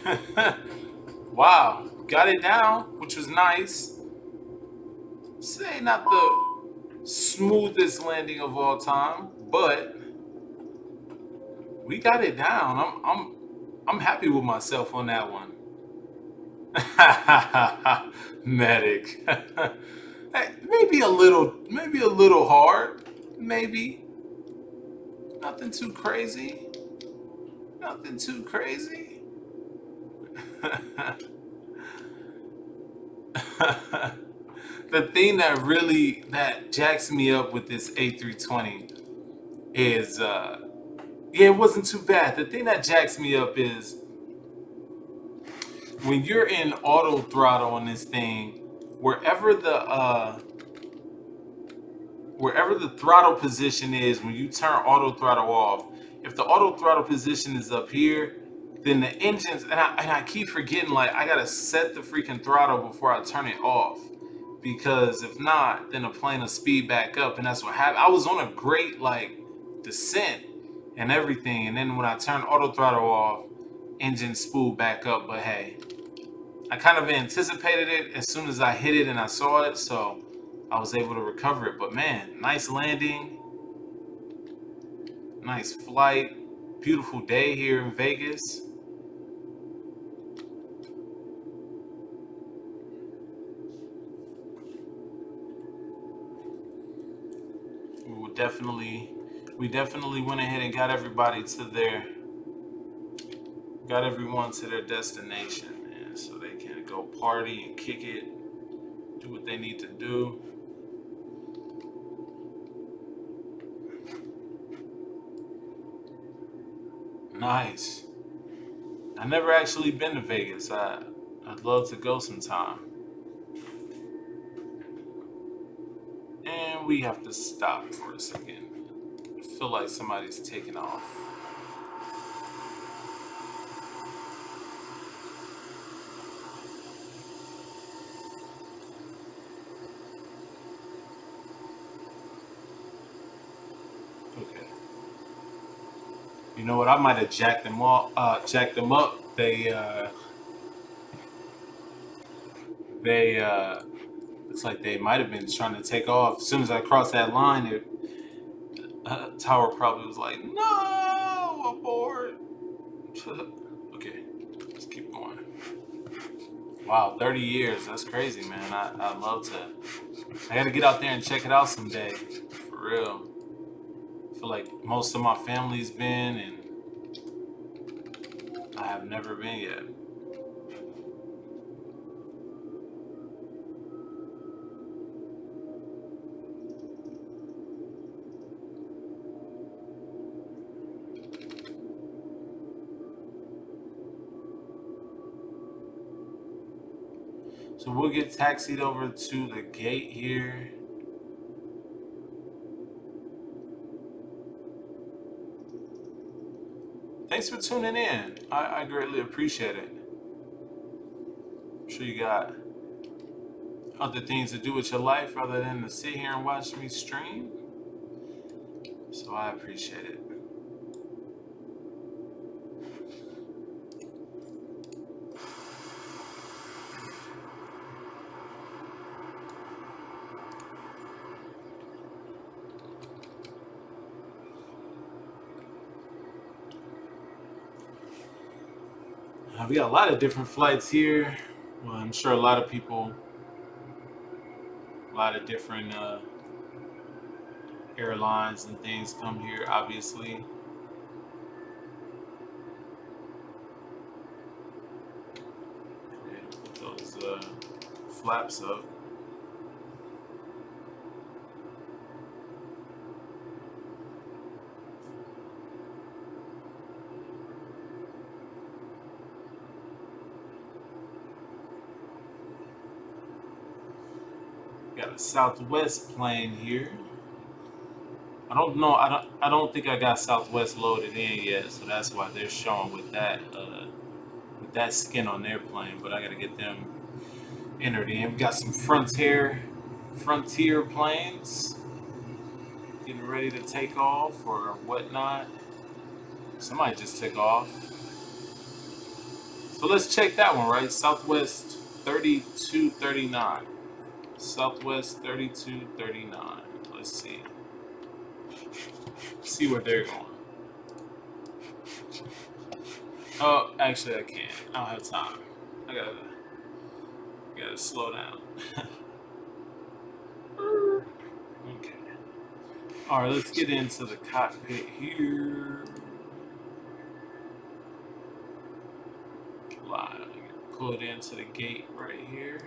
Wow. Got it down, which was nice. Say not the smoothest landing of all time, but we got it down. I'm happy with myself on that one. Medic. Hey, maybe a little hard. Maybe. Nothing too crazy. Nothing too crazy. The thing that jacks me up with this A320 is yeah, it wasn't too bad. The thing that jacks me up is when you're in auto throttle on this thing, wherever the uh wherever the throttle position is when you turn auto throttle off, if the auto throttle position is up here, then the engines and I keep forgetting, like, I gotta set the freaking throttle before I turn it off, because if not, then the plane will speed back up, and that's what happened. I was on a great, like, descent and everything, and then when I turned auto throttle off, engine spooled back up. But hey, I kind of anticipated it as soon as I hit it and I saw it, so I was able to recover it. But man, nice landing, nice flight, beautiful day here in Vegas. We definitely, we definitely went ahead and got everybody to got everyone to their destination, man, so they can go party and kick it, do what they need to do. Nice. I never actually been to Vegas. I'd love to go sometime. And we have to stop for a second. I feel like somebody's taking off. Okay. You know what? I might have jacked them up. Jacked them up. They looks like they might have been trying to take off. As soon as I crossed that line, it tower probably was like, "No, abort." Okay, let's keep going. Wow, 30 years. That's crazy, man. I'd love to. I got to get out there and check it out someday. For real. I feel like most of my family's been, and I have never been yet. So we'll get taxied over to the gate here. Thanks for tuning in. I greatly appreciate it. I'm sure you got other things to do with your life other than to sit here and watch me stream. So I appreciate it. We got a lot of different flights here. Well, I'm sure a lot of people, a lot of different airlines and things come here, obviously. Put those flaps up. Got a Southwest plane here. I don't know. I don't think I got Southwest loaded in yet, so that's why they're showing with that skin on their plane. But I gotta get them entered in. We got some Frontier planes. getting ready to take off or whatnot. Somebody just took off. So let's check that one, right? Southwest 3239. Southwest 3239. Let's see. See where they're going. Oh, actually I can't. I don't have time. I gotta slow down. Okay. Alright, let's get into the cockpit here. Pull it into the gate right here.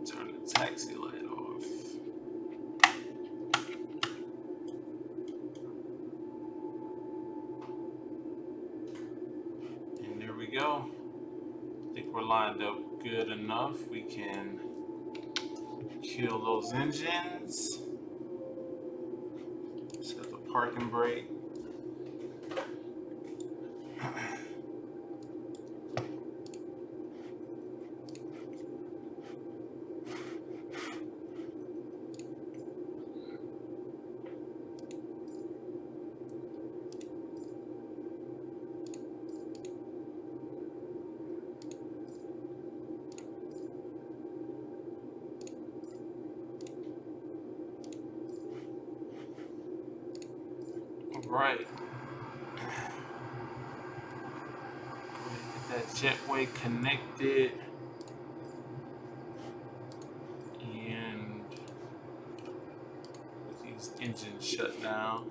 Turn the taxi light off. And there we go. I think we're lined up good enough. We can kill those engines. Set the parking brake. Right. Get that jetway connected. And with these engines shut down.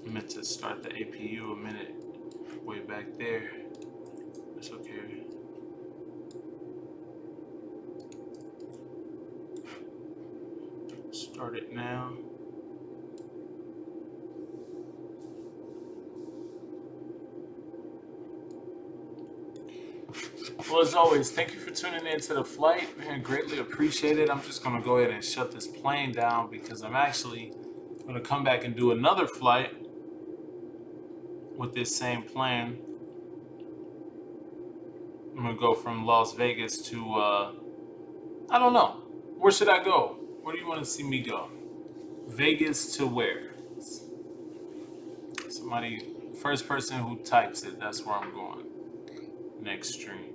I meant to start the APU a minute way back there. That's okay. Start it now. Well, as always, thank you for tuning in to the flight. Man, greatly appreciate it. I'm just going to go ahead and shut this plane down because I'm actually going to come back and do another flight with this same plane. I'm going to go from Las Vegas to, I don't know. Where should I go? Where do you want to see me go? Vegas to where? Somebody, first person who types it, that's where I'm going. Next stream.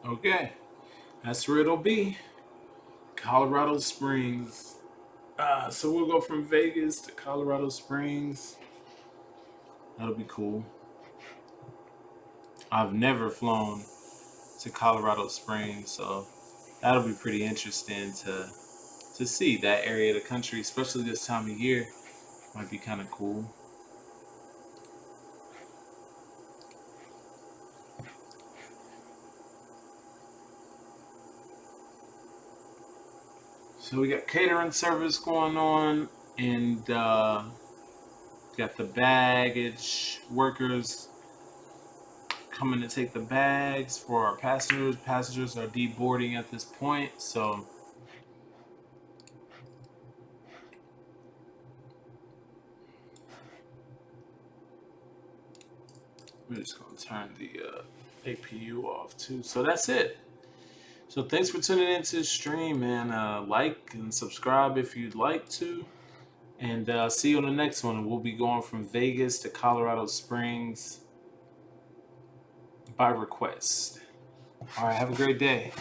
Okay, that's where it'll be. Colorado Springs. So we'll go from Vegas to Colorado Springs. That'll be cool. I've never flown to Colorado Springs, so that'll be pretty interesting to see that area of the country, especially this time of year. Might be kind of cool. So we got catering service going on, and got the baggage workers coming to take the bags for our passengers. Passengers are deboarding at this point, so we're just gonna turn the APU off too. So that's it. So thanks for tuning into the stream, man. Like and subscribe if you'd like to. And see you on the next one. We'll be going from Vegas to Colorado Springs by request. All right, have a great day.